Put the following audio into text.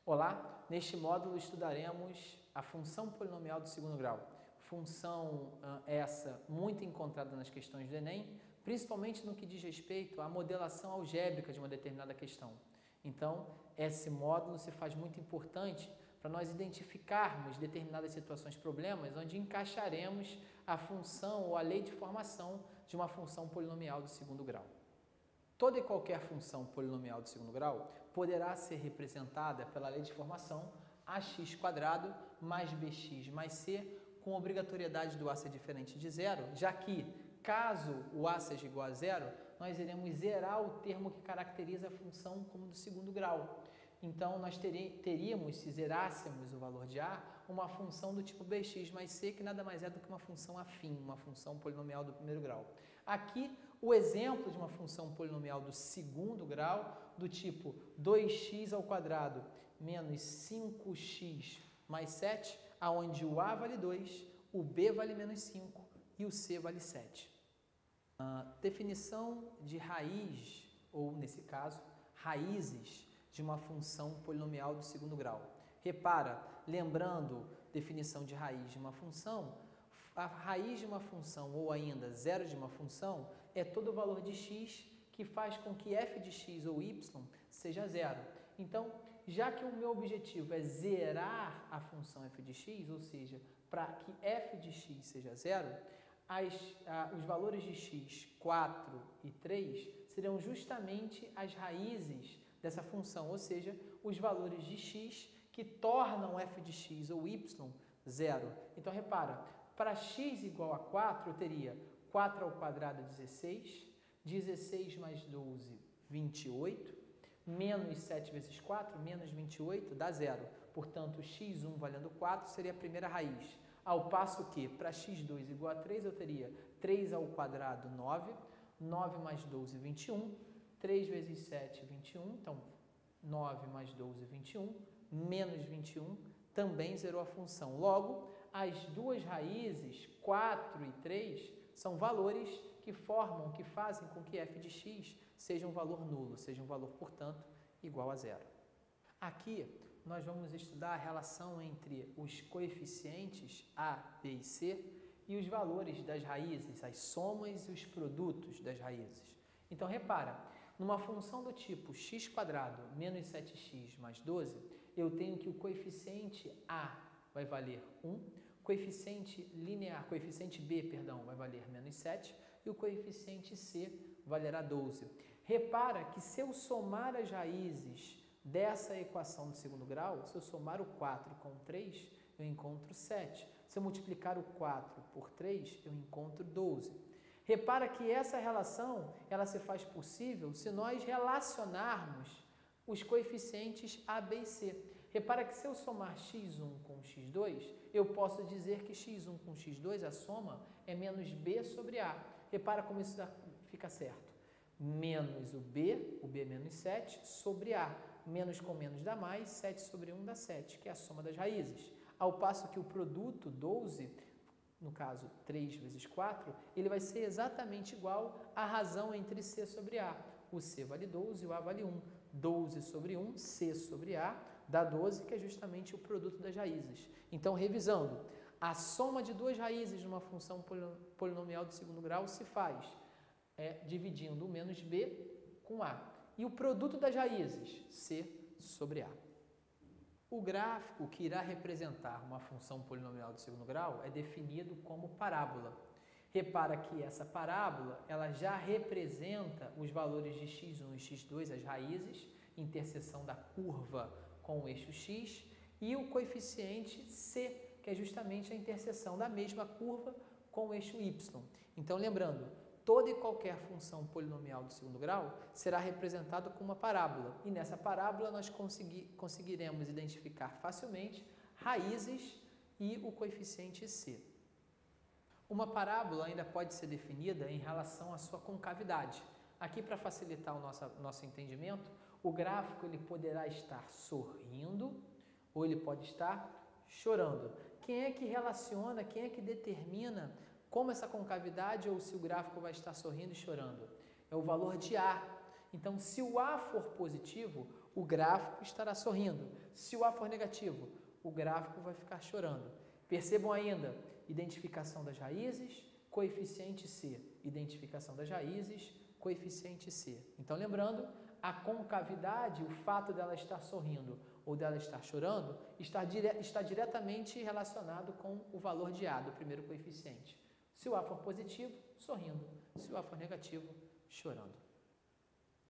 Olá, neste módulo estudaremos a função polinomial do segundo grau. Função essa muito encontrada nas questões do Enem, principalmente no que diz respeito à modelação algébrica de uma determinada questão. Então, esse módulo se faz muito importante para nós identificarmos determinadas situações, problemas, onde encaixaremos a função ou a lei de formação de uma função polinomial do segundo grau. Toda e qualquer função polinomial do segundo grau poderá ser representada pela lei de formação ax² mais bx mais c, com obrigatoriedade do a ser diferente de zero, já que, caso o a seja igual a zero, nós iremos zerar o termo que caracteriza a função como do segundo grau. Então, nós teríamos, se zerássemos o valor de a, uma função do tipo bx mais c, que nada mais é do que uma função afim, uma função polinomial do primeiro grau. Aqui, o exemplo de uma função polinomial do segundo grau, do tipo 2x² menos 5x mais 7, onde o a vale 2, o b vale menos 5 e o c vale 7. Definição de raiz, ou nesse caso, raízes de uma função polinomial do segundo grau. Repara, lembrando definição de raiz de uma função, a raiz de uma função ou ainda zero de uma função é todo o valor de x que faz com que f de x ou y seja zero. Então, já que o meu objetivo é zerar a função f de x, ou seja, para que f de x seja zero, os valores de x, 4 e 3, serão justamente as raízes dessa função, ou seja, os valores de x que tornam f de x ou y zero. Então, repara, para x igual a 4, eu teria 4 ao quadrado 16, 16 mais 12, 28, menos 7 vezes 4, menos 28, dá zero. Portanto, x1 valendo 4 seria a primeira raiz. Ao passo que, para x2 igual a 3, eu teria 3 ao quadrado, 9, 9 mais 12, 21, 3 vezes 7, 21, então 9 mais 12, 21, menos 21, também zerou a função. Logo, as duas raízes, 4 e 3, são valores que fazem com que f de x seja um valor nulo, seja um valor, portanto, igual a zero. Aqui, nós vamos estudar a relação entre os coeficientes a, b e c e os valores das raízes, as somas e os produtos das raízes. Então, repara, numa função do tipo x² menos 7x mais 12, eu tenho que o coeficiente a vai valer 1, coeficiente b, vai valer menos 7 e o coeficiente c valerá 12. Repara que se eu somar as raízes dessa equação do segundo grau, se eu somar o 4 com 3, eu encontro 7. Se eu multiplicar o 4 por 3, eu encontro 12. Repara que essa relação ela se faz possível se nós relacionarmos os coeficientes a, b e c. Repara que se eu somar x1 com x2, eu posso dizer que x1 com x2, a soma, é menos b sobre a. Repara como isso fica certo. Menos o b menos 7, sobre a. Menos com menos dá mais, 7 sobre 1 dá 7, que é a soma das raízes. Ao passo que o produto 12, no caso 3 vezes 4, ele vai ser exatamente igual à razão entre c sobre a. O c vale 12 e o a vale 1. 12 sobre 1, c sobre a, dá 12, que é justamente o produto das raízes. Então, revisando, a soma de duas raízes de uma função polinomial do segundo grau se faz dividindo o menos b com a. E o produto das raízes, c sobre a. O gráfico que irá representar uma função polinomial do segundo grau é definido como parábola. Repara que essa parábola ela já representa os valores de x1 e x2, as raízes, interseção da curva com o eixo x, e o coeficiente c, que é justamente a interseção da mesma curva com o eixo y. Então, lembrando, toda e qualquer função polinomial do segundo grau será representada com uma parábola. E nessa parábola nós conseguiremos identificar facilmente raízes e o coeficiente c. Uma parábola ainda pode ser definida em relação à sua concavidade. Aqui, para facilitar o nosso entendimento, o gráfico ele poderá estar sorrindo ou ele pode estar chorando. Quem é que relaciona, quem é que determina como essa concavidade ou se o gráfico vai estar sorrindo e chorando? É o valor de A. Então, se o A for positivo, o gráfico estará sorrindo. Se o A for negativo, o gráfico vai ficar chorando. Percebam ainda, identificação das raízes, coeficiente C. Identificação das raízes, coeficiente C. Então, lembrando, a concavidade, o fato dela estar sorrindo ou dela estar chorando, está diretamente relacionado com o valor de A, do primeiro coeficiente. Se o A for positivo, sorrindo. Se o A for negativo, chorando.